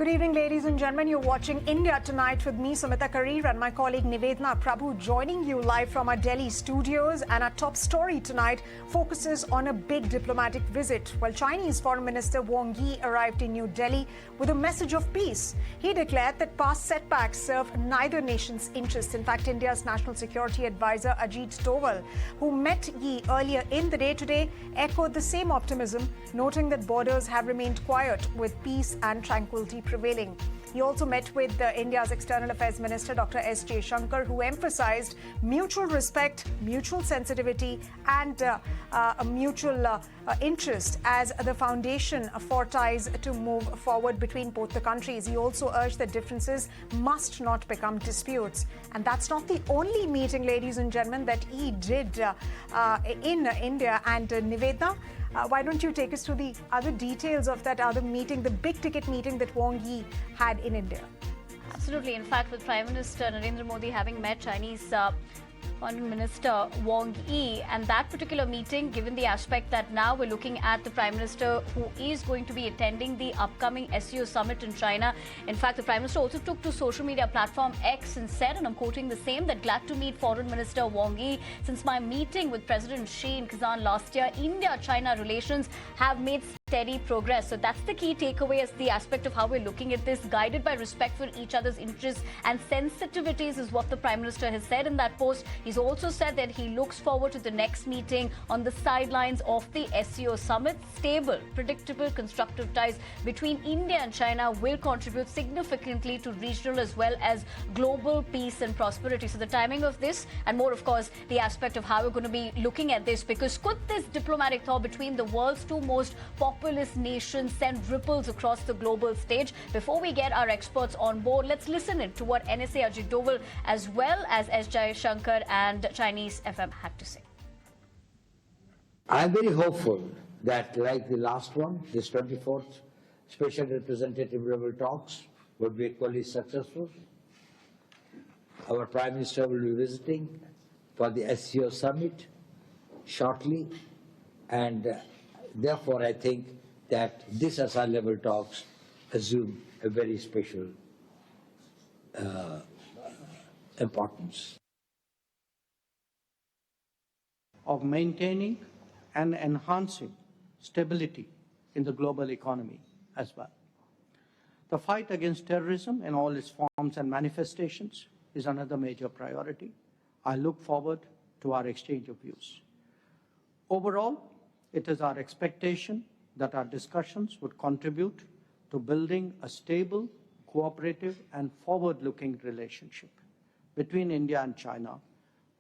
Good evening, ladies and gentlemen. You're watching India Tonight with me, Sumita Karir, and my colleague Nivedna Prabhu, joining you live from our Delhi studios. And our top story tonight focuses on a big diplomatic visit. Well, Chinese Foreign Minister Wang Yi arrived in New Delhi with a message of peace. He declared that past setbacks serve neither nation's interests. In fact, India's National Security Advisor Ajit Doval, who met Yi earlier in the day today, echoed the same optimism, noting that borders have remained quiet with peace and tranquility prevailing. He also met with India's External Affairs Minister Dr. Jaishankar, who emphasized mutual respect, mutual sensitivity and a mutual interest as the foundation for ties to move forward between both the countries. He also urged that differences must not become disputes. And that's not the only meeting, ladies and gentlemen, that he did in India. And Nivedna, why don't you take us through the other details of that other meeting, the big ticket meeting that Wang Yi had in India? Absolutely. In fact, with Prime Minister Narendra Modi having met Chinese Foreign Minister Wang Yi, and that particular meeting, given the aspect that now we're looking at the Prime Minister who is going to be attending the upcoming SCO summit in China. In fact, the Prime Minister also took to social media platform X and said, and I'm quoting the same, that glad to meet Foreign Minister Wang Yi. Since my meeting with President Xi in Kazan last year, India-China relations have made steady progress. So that's the key takeaway, as the aspect of how we're looking at this, guided by respect for each other's interests and sensitivities, is what the Prime Minister has said in that post. He's also said that he looks forward to the next meeting on the sidelines of the SCO summit. Stable, predictable, constructive ties between India and China will contribute significantly to regional as well as global peace and prosperity. So the timing of this and more, of course, the aspect of how we're going to be looking at this, because could this diplomatic thaw between the world's two most populous nations send ripples across the global stage? Before we get our experts on board, let's listen in to what NSA Ajit Doval as well as Jaishankar and Chinese FM had to say. I'm very hopeful that, like the last one, this 24th Special Representative level talks would be equally successful. Our Prime Minister will be visiting for the SCO summit shortly, and therefore I think that this SR level talks assume a very special importance. Of maintaining and enhancing stability in the global economy as well. The fight against terrorism in all its forms and manifestations is another major priority. I look forward to our exchange of views. Overall, it is our expectation that our discussions would contribute to building a stable, cooperative, and forward-looking relationship between India and China,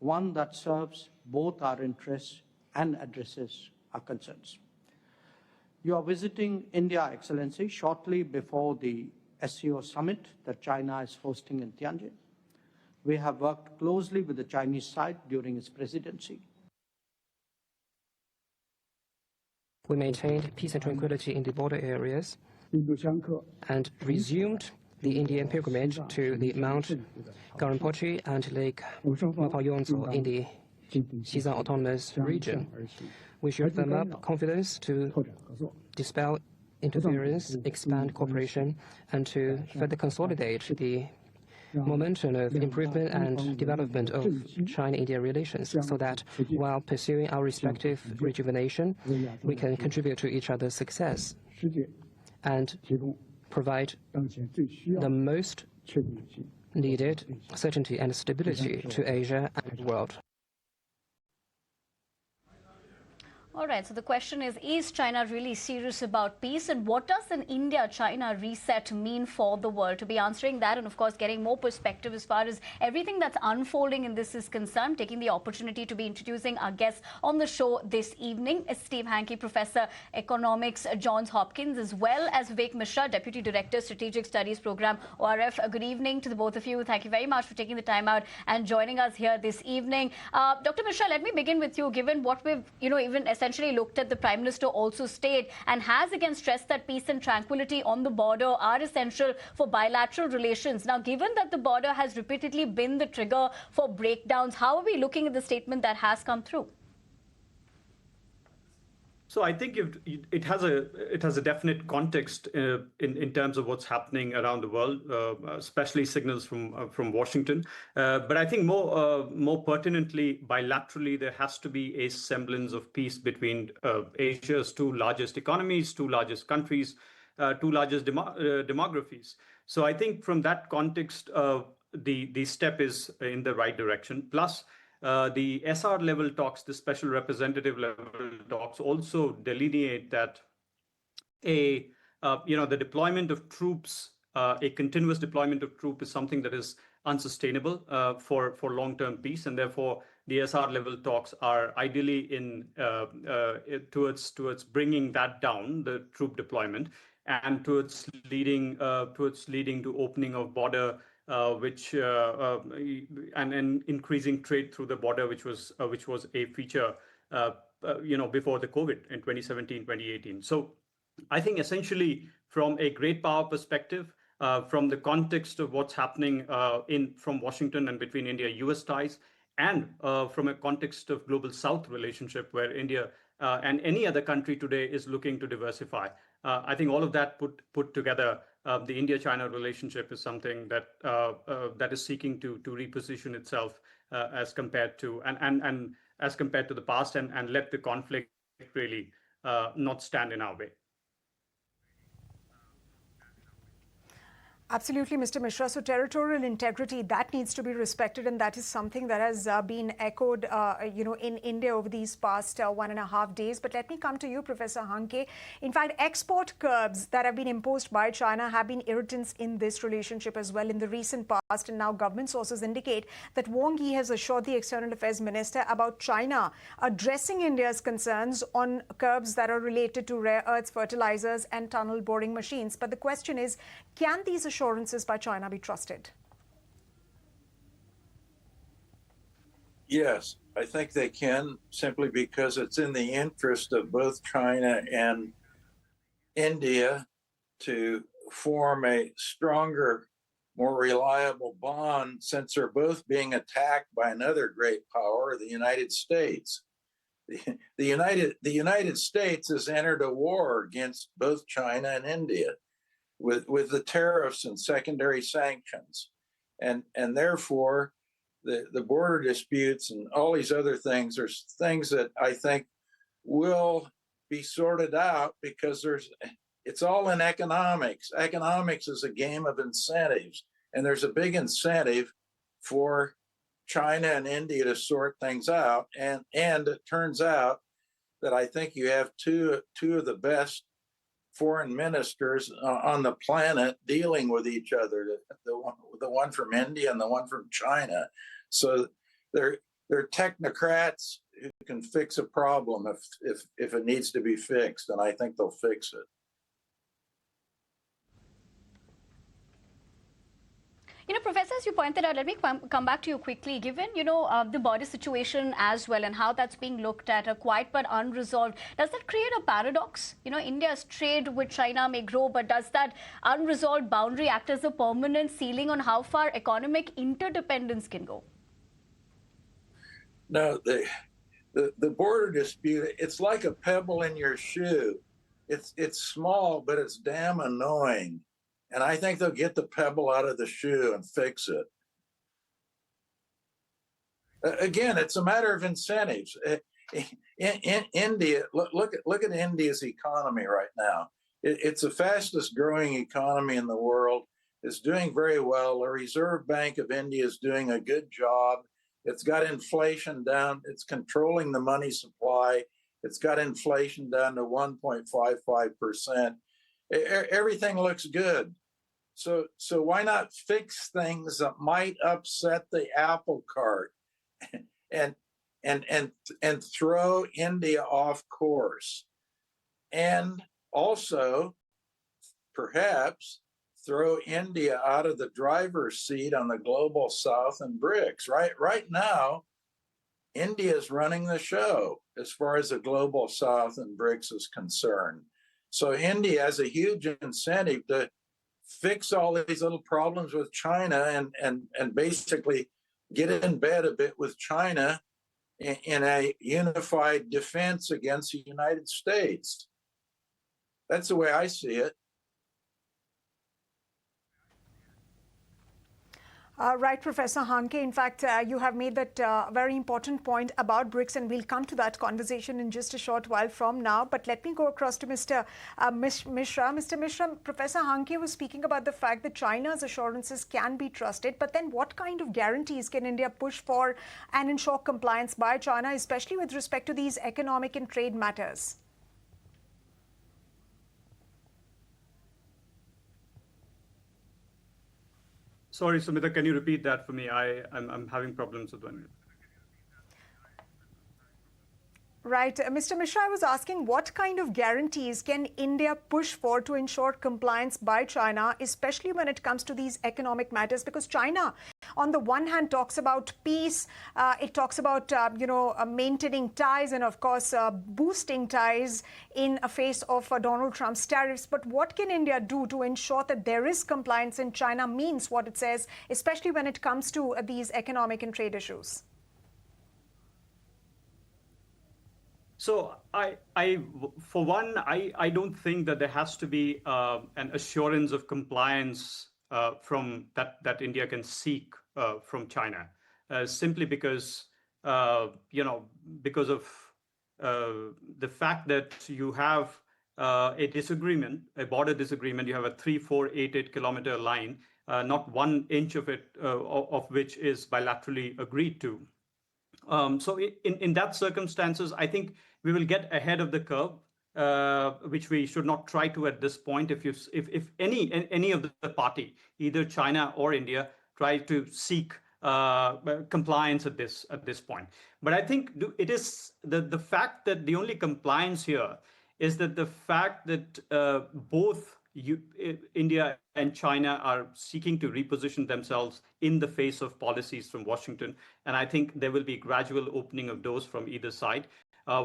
one that serves both our interests and addresses our concerns. You are visiting India, Excellency, shortly before the SCO summit that China is hosting in Tianjin. We have worked closely with the Chinese side during its presidency. We maintained peace and tranquility in the border areas and resumed the Indian pilgrimage to the Mount Garampochi and Lake Mapayonzo in the Xizang Autonomous Region. We should firm up confidence to dispel interference, expand cooperation, and to further consolidate the momentum of improvement and development of China-India relations, so that while pursuing our respective rejuvenation, we can contribute to each other's success and provide the most needed certainty and stability to Asia and the world. All right, so the question is China really serious about peace? And what does an India-China reset mean for the world? To be answering that and, of course, getting more perspective as far as everything that's unfolding in this is concerned, taking the opportunity to be introducing our guests on the show this evening is Steve Hanke, Professor Economics, Johns Hopkins, as well as Vivek Mishra, Deputy Director, Strategic Studies Program, ORF. Good evening to the both of you. Thank you very much for taking the time out and joining us here this evening. Dr. Mishra, let me begin with you, given what we've, even essentially looked at. The Prime Minister also stated and has again stressed that peace and tranquility on the border are essential for bilateral relations. Now, given that the border has repeatedly been the trigger for breakdowns, how are we looking at the statement that has come through? So I think it has a definite context in terms of what's happening around the world, especially signals from Washington. But I think more pertinently, bilaterally, there has to be a semblance of peace between Asia's two largest economies, two largest countries, two largest demographies. So I think from that context, the step is in the right direction. Plus, the SR level talks, the special representative level talks, also delineate that the deployment of troops, a continuous deployment of troops, is something that is unsustainable for long-term peace, and therefore the SR level talks are ideally towards bringing that down, the troop deployment, and towards leading to opening of border. And increasing trade through the border, which was a feature, before the COVID in 2017, 2018. So I think essentially from a great power perspective, from the context of what's happening from Washington and between India-US ties, and from a context of global South relationship where India and any other country today is looking to diversify. I think all of that put together, the India-China relationship is something that is seeking to reposition itself as compared to the past, and let the conflict really not stand in our way. Absolutely, Mr. Mishra. So territorial integrity, that needs to be respected, and that is something that has been echoed, in India over these past 1.5 days. But let me come to you, Professor Hanke. In fact, export curbs that have been imposed by China have been irritants in this relationship as well in the recent past, and now government sources indicate that Wang Yi has assured the External Affairs Minister about China addressing India's concerns on curbs that are related to rare earths, fertilizers, and tunnel boring machines. But the question is, can these assurances by China be trusted? Yes, I think they can, simply because it's in the interest of both China and India to form a stronger, more reliable bond, since they're both being attacked by another great power, the United States. The United States has entered a war against both China and India with the tariffs and secondary sanctions. And therefore, the border disputes and all these other things are things that I think will be sorted out, because it's all in economics. Economics is a game of incentives, and there's a big incentive for China and India to sort things out. And it turns out that I think you have two of the best foreign ministers on the planet dealing with each other, the one from India and the one from China. So they're technocrats who can fix a problem if it needs to be fixed, and I think they'll fix it. Professor, as you pointed out, let me come back to you quickly. Given, the border situation as well and how that's being looked at, quite but unresolved, does that create a paradox? India's trade with China may grow, but does that unresolved boundary act as a permanent ceiling on how far economic interdependence can go? No, the border dispute, it's like a pebble in your shoe. It's small, but it's damn annoying. And I think they'll get the pebble out of the shoe and fix it. Again, it's a matter of incentives. In India, look at India's economy right now. It's the fastest growing economy in the world. It's doing very well. The Reserve Bank of India is doing a good job. It's got inflation down. It's controlling the money supply. It's got inflation down to 1.55%. Everything looks good. So why not fix things that might upset the apple cart and throw India off course, and also perhaps throw India out of the driver's seat on the global South and BRICS. Right now, India is running the show as far as the global South and BRICS is concerned. So India has a huge incentive to fix all these little problems with China and basically get in bed a bit with China in a unified defense against the United States. That's the way I see it. Right, Professor Hanke. In fact, you have made that very important point about BRICS, and we'll come to that conversation in just a short while from now. But let me go across to Mr. Mishra. Mr. Mishra, Professor Hanke was speaking about the fact that China's assurances can be trusted. But then what kind of guarantees can India push for and ensure compliance by China, especially with respect to these economic and trade matters? Sorry, Sumita, can you repeat that for me? I'm having problems with one. Right. Mr. Mishra, I was asking what kind of guarantees can India push for to ensure compliance by China, especially when it comes to these economic matters? Because China, on the one hand, talks about peace. It talks about, maintaining ties and, of course, boosting ties in a face of Donald Trump's tariffs. But what can India do to ensure that there is compliance and China means what it says, especially when it comes to these economic and trade issues? So for one, I don't think that there has to be an assurance of compliance from that India can seek from China, simply because because of the fact that you have a disagreement, a border disagreement. You have a 3,488 kilometer line, not 1 inch of it of which is bilaterally agreed to. So in that circumstances, I think we will get ahead of the curve, which we should not try to at this point. If any of the party, either China or India, try to seek compliance at this point. But I think it is the fact that the only compliance here is that the fact that both India and China are seeking to reposition themselves in the face of policies from Washington. And I think there will be gradual opening of doors from either side,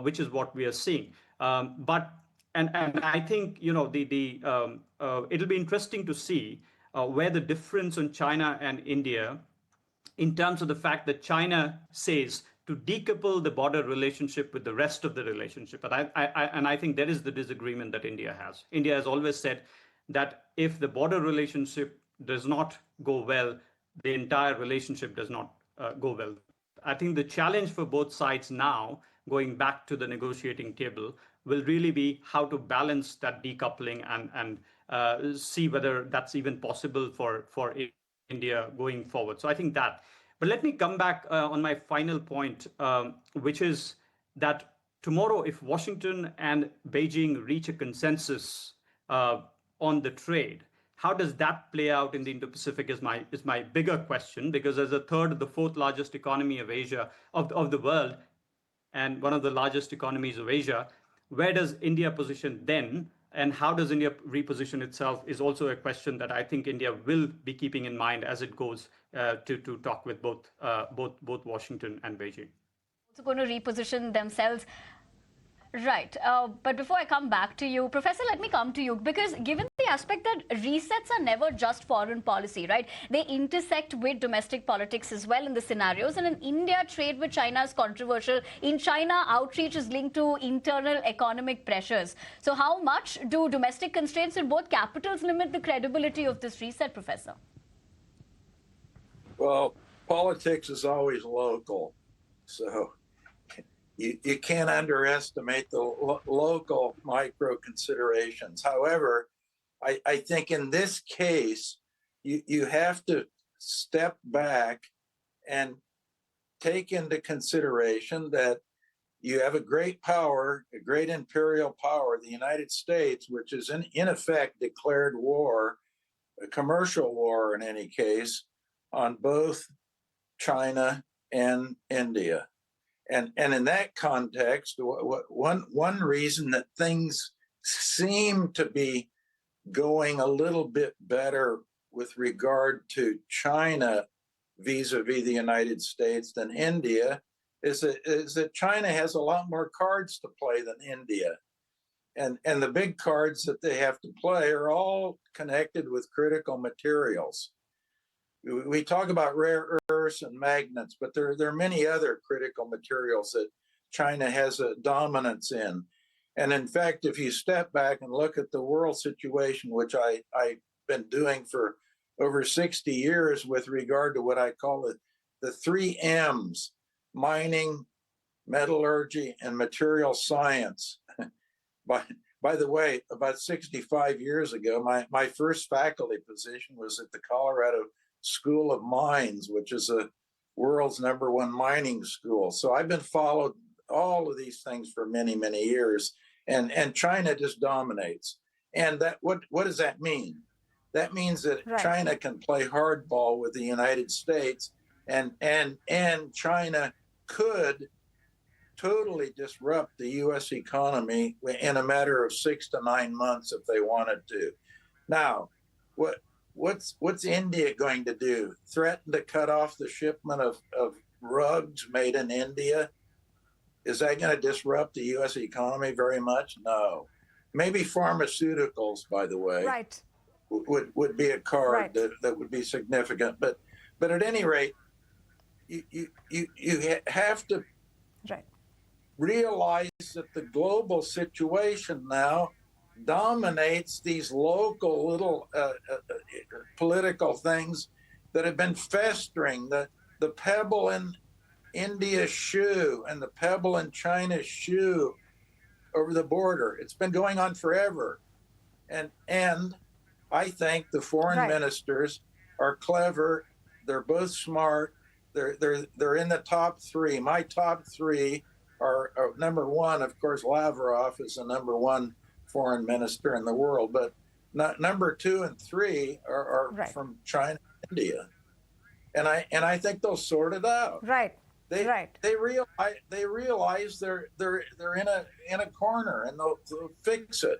which is what we are seeing. But I think, it'll be interesting to see where the difference in China and India, in terms of the fact that China says to decouple the border relationship with the rest of the relationship. And I think that is the disagreement that India has. India has always said that if the border relationship does not go well, the entire relationship does not go well. I think the challenge for both sides now, going back to the negotiating table, will really be how to balance that decoupling and see whether that's even possible for India going forward. So I think that. But let me come back on my final point, which is that tomorrow, if Washington and Beijing reach a consensus on the trade, how does that play out in the Indo-Pacific is my bigger question, because as a third of the fourth largest economy of Asia, of the world, and one of the largest economies of Asia, where does India position then? And how does India reposition itself is also a question that I think India will be keeping in mind as it goes to talk with both Washington and Beijing. Also going to reposition themselves. Right. But before I come back to you, Professor, let me come to you, because given the aspect that resets are never just foreign policy, right? They intersect with domestic politics as well in the scenarios. And in India, trade with China is controversial. In China, outreach is linked to internal economic pressures. So how much do domestic constraints in both capitals limit the credibility of this reset, Professor? Well, politics is always local. So you can't underestimate the local micro considerations. However, I think in this case, you have to step back and take into consideration that you have a great power, a great imperial power, the United States, which is in effect declared war, a commercial war in any case, on both China and India. And in that context, one reason that things seem to be going a little bit better with regard to China vis-a-vis the United States than India is that China has a lot more cards to play than India. And the big cards that they have to play are all connected with critical materials. we talk about rare earths and magnets, but there are many other critical materials that China has a dominance in. And in fact, if you step back and look at the world situation, which I've been doing for over 60 years with regard to what I call the three M's: mining, metallurgy, and material science. By the way, about 65 years ago, my first faculty position was at the Colorado School of Mines, which is the world's #1 mining school. So I've been followed all of these things for many, many years, and China just dominates. And that what does that mean? That means that China can play hardball with the United States, and China could totally disrupt the U.S. economy in a matter of 6 to 9 months if they wanted to. Now, what's India going to do? Threaten to cut off the shipment of rugs made in India? Is that going to disrupt the U.S. economy very much? No. Maybe pharmaceuticals, by the way, would be a card that would be significant. But at any rate, you have to realize that the global situation now dominates these local little political things that have been festering. The pebble in India's shoe and the pebble in China's shoe over the border. It's been going on forever. And I think the foreign ministers are clever. They're both smart. They're in the top three. My top three are #1, of course. Lavrov is the #1 foreign minister in the world, but number 2 and 3 are from China and India, and I think they'll sort it out. They realize they're in a corner, and they'll fix it.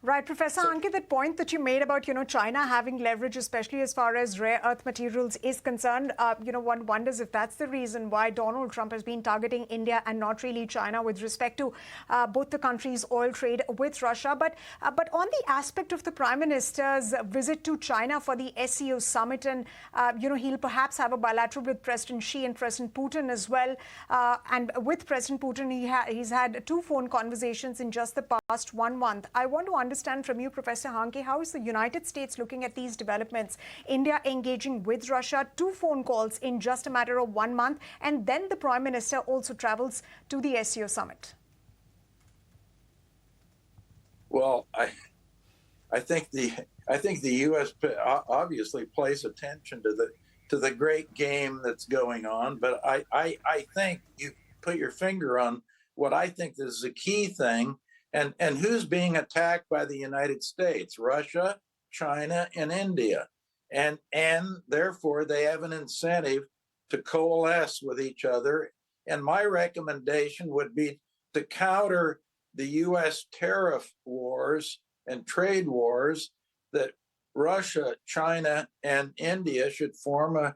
Right, Professor Hanke, that point that you made about, China having leverage, especially as far as rare earth materials is concerned, one wonders if that's the reason why Donald Trump has been targeting India and not really China with respect to both the countries' oil trade with Russia. But on the aspect of the Prime Minister's visit to China for the SCO summit, and, he'll perhaps have a bilateral with President Xi and President Putin as well. And with President Putin, he's had 2 phone conversations in just the past 1 month. I want to understand from you, Professor Hanke, how is the United States looking at these developments? India engaging with Russia, 2 phone calls in just a matter of 1 month, and then the Prime Minister also travels to the SCO summit. Well, I think the U.S. obviously pays attention to the great game that's going on, but I think you put your finger on what I think is the key thing. And who's being attacked by the United States? Russia, China, and India. And therefore, they have an incentive to coalesce with each other. And my recommendation would be to counter the U.S. tariff wars and trade wars that Russia, China, and India should form,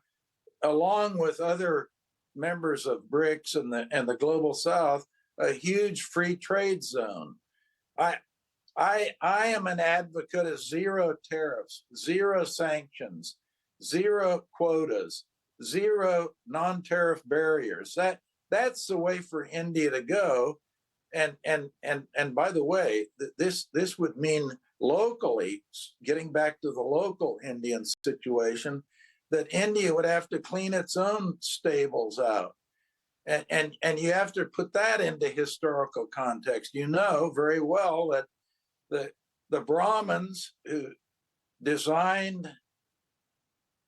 along with other members of BRICS and the Global South, a huge free trade zone. I am an advocate of 0 tariffs, 0 sanctions, 0 quotas, 0 non-tariff barriers. That's the way for India to go. And by the way, this would mean locally, getting back to the local Indian situation, that India would have to clean its own stables out. And you have to put that into historical context. You know very well that the Brahmins who designed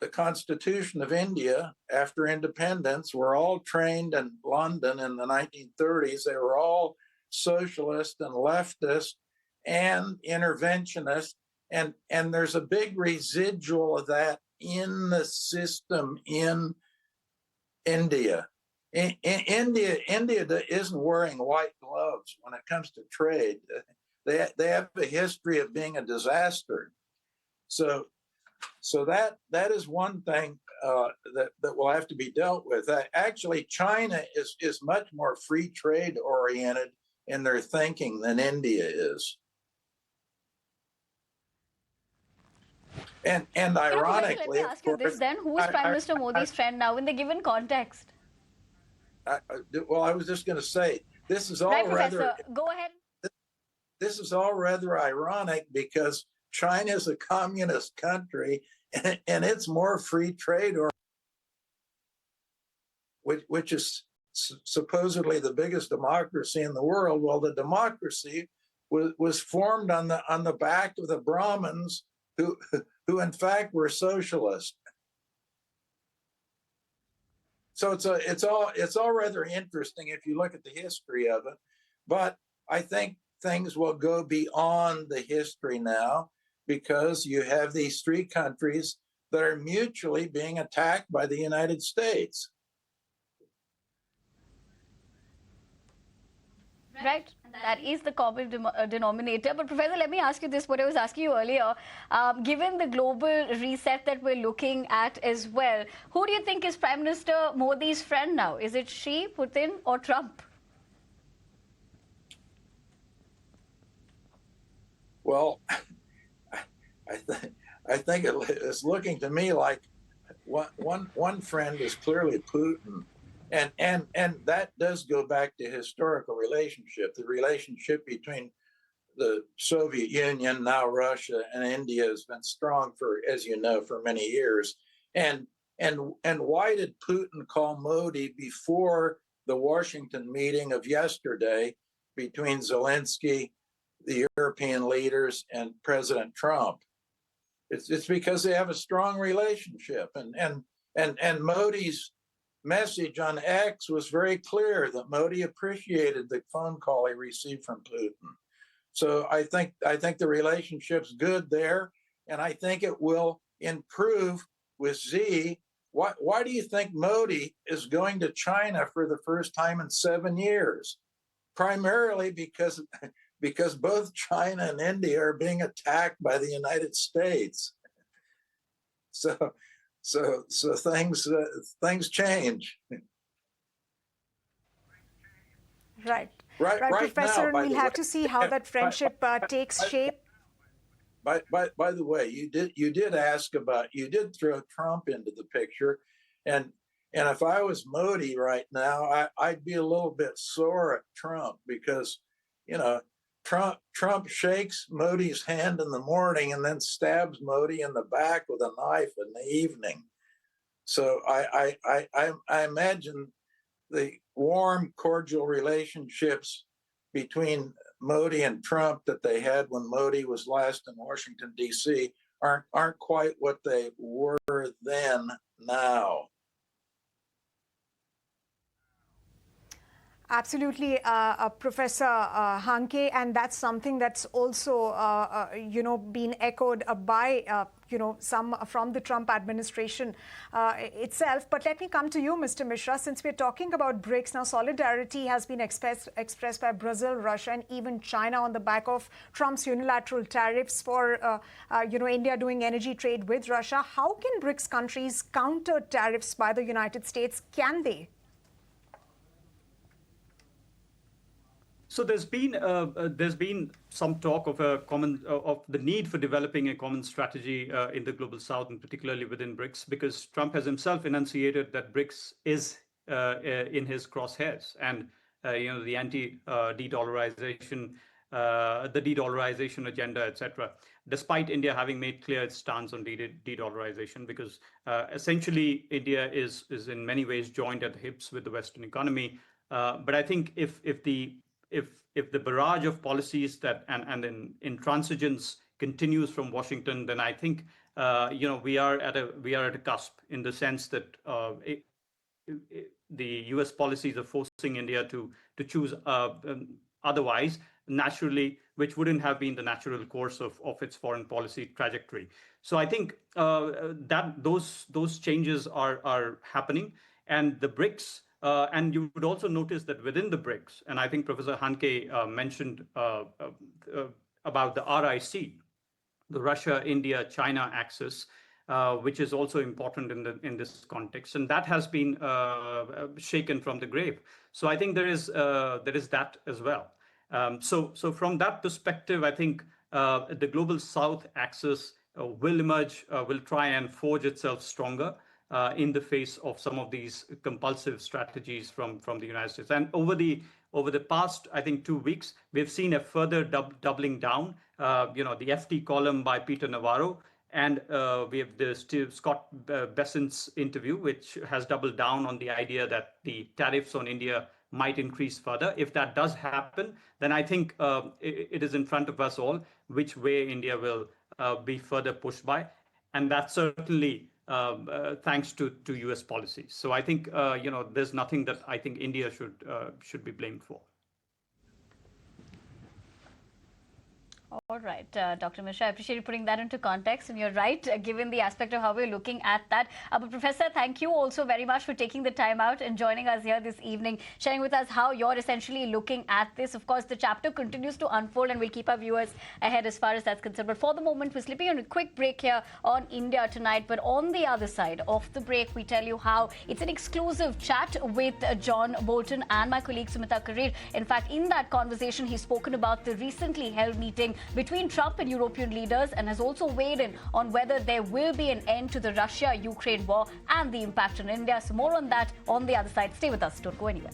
the Constitution of India after independence were all trained in London in the 1930s. They were all socialist and leftist and interventionist. And there's a big residual of that in the system in India. India isn't wearing white gloves when it comes to trade. They have a history of being a disaster. So that is one thing that will have to be dealt with. Actually, China is much more free trade oriented in their thinking than India is. And ironically, Vivek, let me ask you this then. Who is Prime Minister Modi's friend now in the given context? Well, I was just going to say, this is all Right, rather. Professor. Go ahead. This is all rather ironic because China is a communist country and it's more free trade, or which is supposedly the biggest democracy in the world. Well, the democracy was formed on the back of the Brahmins, who in fact were socialist. So it's all rather interesting if you look at the history of it. But I think things will go beyond the history now, because you have these three countries that are mutually being attacked by the United States. Right, that is the common denominator. But Professor, let me ask you this, what I was asking you earlier. Given the global reset that we're looking at as well, who do you think is Prime Minister Modi's friend now? Is it Xi, Putin, or Trump? Well, I think it's looking to me like one friend is clearly Putin. And that does go back to historical relationship. The relationship between the Soviet Union, now Russia, and India has been strong for, as you know, for many years. And why did Putin call Modi before the Washington meeting of yesterday between Zelensky, the European leaders, and President Trump? It's because they have a strong relationship. And Modi's message on X was very clear that Modi appreciated the phone call he received from Putin. So I think the relationship's good there, and I think it will improve with Xi. Why do you think Modi is going to China for the first time in 7 years? Primarily because both China and India are being attacked by the United States. So things change. Right, Right, Professor. now, And we'll have to see how that friendship takes shape. By the way, you did throw Trump into the picture, and if I was Modi right now, I'd be a little bit sore at Trump, because, you know, Trump shakes Modi's hand in the morning and then stabs Modi in the back with a knife in the evening. So I imagine the warm, cordial relationships between Modi and Trump that they had when Modi was last in Washington, D.C. aren't quite what they were then now. Absolutely, Professor Hanke, and that's something that's also, been echoed by, some from the Trump administration itself. But let me come to you, Mr. Mishra, since we're talking about BRICS. Now, solidarity has been expressed by Brazil, Russia, and even China on the back of Trump's unilateral tariffs for, India doing energy trade with Russia. How can BRICS countries counter tariffs by the United States? Can they? So there's been some talk of the need for developing a common strategy in the global south, and particularly within BRICS, because Trump has himself enunciated that BRICS is in his crosshairs, and the anti-de-dollarization, the de-dollarization agenda, etc. Despite India having made clear its stance on de-dollarization, because essentially India is in many ways joined at the hips with the Western economy. But I think if the barrage of policies that and intransigence continues from Washington, then I think we are at a cusp, in the sense that the U.S. policies are forcing India to choose otherwise, naturally, which wouldn't have been the natural course of its foreign policy trajectory. So I think that those changes are happening, and the BRICS. And you would also notice that within the BRICS, and I think Professor Hanke mentioned about the RIC, the Russia, India, China axis, which is also important in this context, and that has been shaken from the grave. So I think there is that as well. So from that perspective, I think the global South axis will emerge, will try and forge itself stronger in the face of some of these compulsive strategies from the United States. And over the past, I think, 2 weeks, we've seen a further doubling down. The FT column by Peter Navarro, and we have the Scott Bessent's interview, which has doubled down on the idea that the tariffs on India might increase further. If that does happen, then I think it is in front of us all which way India will be further pushed by. And that's certainly thanks to US policies. So I think, there's nothing that I think India should be blamed for. All right, Dr. Mishra, I appreciate you putting that into context. And you're right, given the aspect of how we're looking at that. But Professor, thank you also very much for taking the time out and joining us here this evening, sharing with us how you're essentially looking at this. Of course, the chapter continues to unfold and we'll keep our viewers ahead as far as that's concerned. But for the moment, we're slipping on a quick break here on India Tonight. But on the other side of the break, we tell you how it's an exclusive chat with John Bolton and my colleague Sumita Karir. In fact, in that conversation, he's spoken about the recently held meeting between Trump and European leaders and has also weighed in on whether there will be an end to the Russia-Ukraine war and the impact on India. So more on that on the other side. Stay with us. Don't go anywhere.